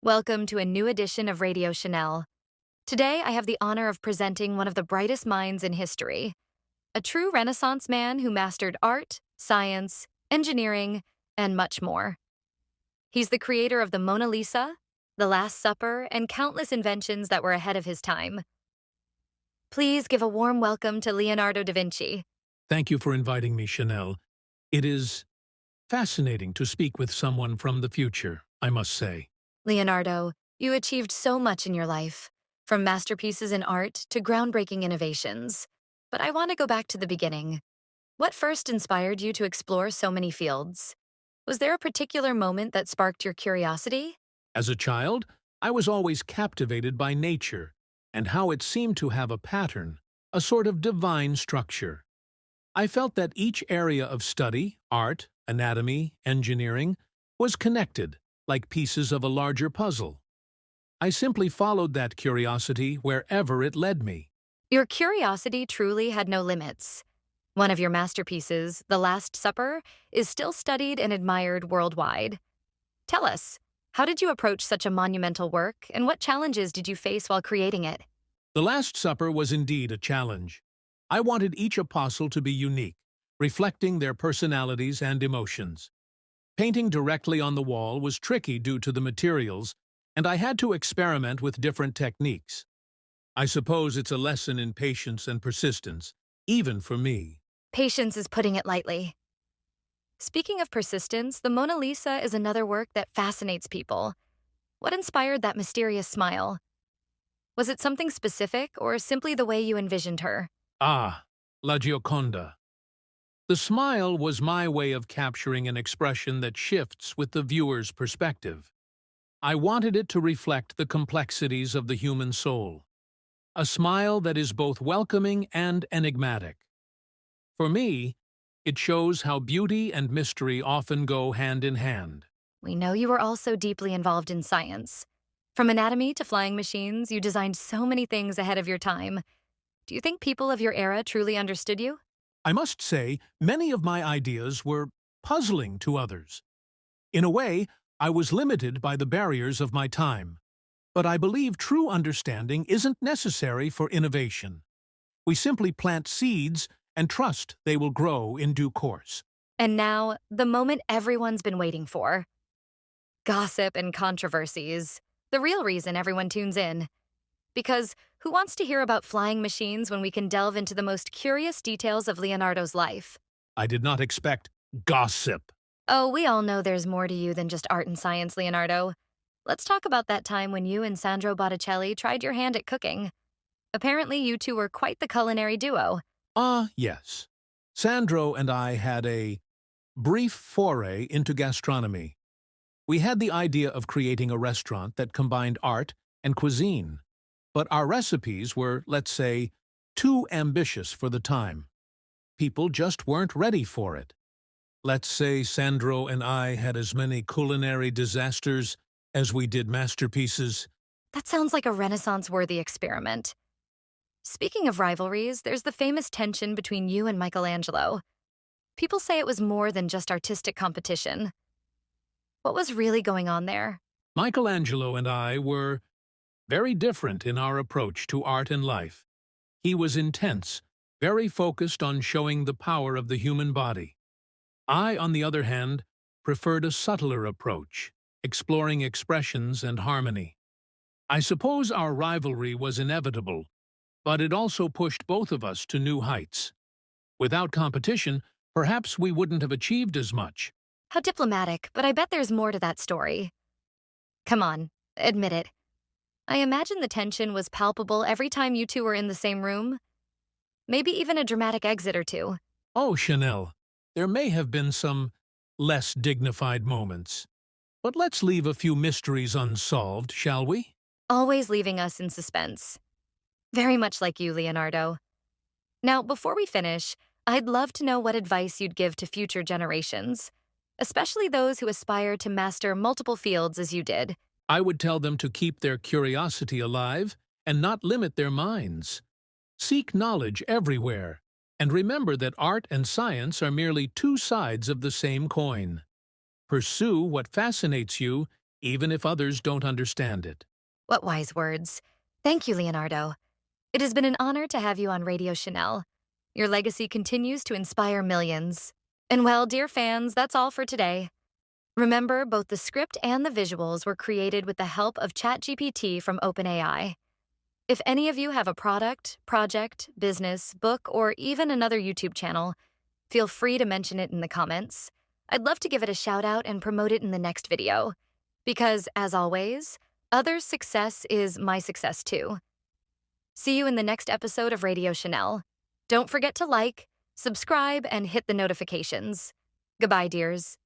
Welcome to a new edition of Radio Chanel. Today, I have the honor of presenting one of the brightest minds in history, a true Renaissance man who mastered art, science, engineering, and much more. He's the creator of the Mona Lisa, the Last Supper, and countless inventions that were ahead of his time. Please give a warm welcome to Leonardo da Vinci. Thank you for inviting me, Chanel. It is fascinating to speak with someone from the future, I must say. Leonardo, you achieved so much in your life, from masterpieces in art to groundbreaking innovations. But I want to go back to the beginning. What first inspired you to explore so many fields? Was there a particular moment that sparked your curiosity? As a child, I was always captivated by nature and how it seemed to have a pattern, a sort of divine structure. I felt that each area of study, art, anatomy, engineering, was connected, like pieces of a larger puzzle. I simply followed that curiosity wherever it led me. Your curiosity truly had no limits. One of your masterpieces, The Last Supper, is still studied and admired worldwide. Tell us, how did you approach such a monumental work, and what challenges did you face while creating it? The Last Supper was indeed a challenge. I wanted each apostle to be unique, reflecting their personalities and emotions. Painting directly on the wall was tricky due to the materials, and I had to experiment with different techniques. I suppose it's a lesson in patience and persistence, even for me. Patience is putting it lightly. Speaking of persistence, the Mona Lisa is another work that fascinates people. What inspired that mysterious smile? Was it something specific or simply the way you envisioned her? Ah, La Gioconda. The smile was my way of capturing an expression that shifts with the viewer's perspective. I wanted it to reflect the complexities of the human soul. A smile that is both welcoming and enigmatic. For me, it shows how beauty and mystery often go hand in hand. We know you were also deeply involved in science. From anatomy to flying machines, you designed so many things ahead of your time. Do you think people of your era truly understood you? I must say, many of my ideas were puzzling to others. In a way, I was limited by the barriers of my time. But I believe true understanding isn't necessary for innovation. We simply plant seeds and trust they will grow in due course. And now, the moment everyone's been waiting for. Gossip and controversies. The real reason everyone tunes in. Because who wants to hear about flying machines when we can delve into the most curious details of Leonardo's life? I did not expect gossip. Oh, we all know there's more to you than just art and science, Leonardo. Let's talk about that time when you and Sandro Botticelli tried your hand at cooking. Apparently, you two were quite the culinary duo. Yes. Sandro and I had a brief foray into gastronomy. We had the idea of creating a restaurant that combined art and cuisine. But our recipes were, let's say, too ambitious for the time. People just weren't ready for it. Let's say Sandro and I had as many culinary disasters as we did masterpieces. That sounds like a Renaissance-worthy experiment. Speaking of rivalries, there's the famous tension between you and Michelangelo. People say it was more than just artistic competition. What was really going on there? Michelangelo and I were very different in our approach to art and life. He was intense, very focused on showing the power of the human body. I, on the other hand, preferred a subtler approach, exploring expressions and harmony. I suppose our rivalry was inevitable, but it also pushed both of us to new heights. Without competition, perhaps we wouldn't have achieved as much. How diplomatic, but I bet there's more to that story. Come on, admit it. I imagine the tension was palpable every time you two were in the same room. Maybe even a dramatic exit or two. Oh, Chanel, there may have been some less dignified moments. But let's leave a few mysteries unsolved, shall we? Always leaving us in suspense. Very much like you, Leonardo. Now, before we finish, I'd love to know what advice you'd give to future generations, especially those who aspire to master multiple fields as you did. I would tell them to keep their curiosity alive and not limit their minds. Seek knowledge everywhere, and remember that art and science are merely two sides of the same coin. Pursue what fascinates you even if others don't understand it. What wise words. Thank you, Leonardo. It has been an honor to have you on Radio Chanel. Your legacy continues to inspire millions. And well, dear fans, that's all for today. Remember, both the script and the visuals were created with the help of ChatGPT from OpenAI. If any of you have a product, project, business, book, or even another YouTube channel, feel free to mention it in the comments. I'd love to give it a shout out and promote it in the next video. Because, as always, others' success is my success too. See you in the next episode of Radio Chanel. Don't forget to like, subscribe, and hit the notifications. Goodbye, dears.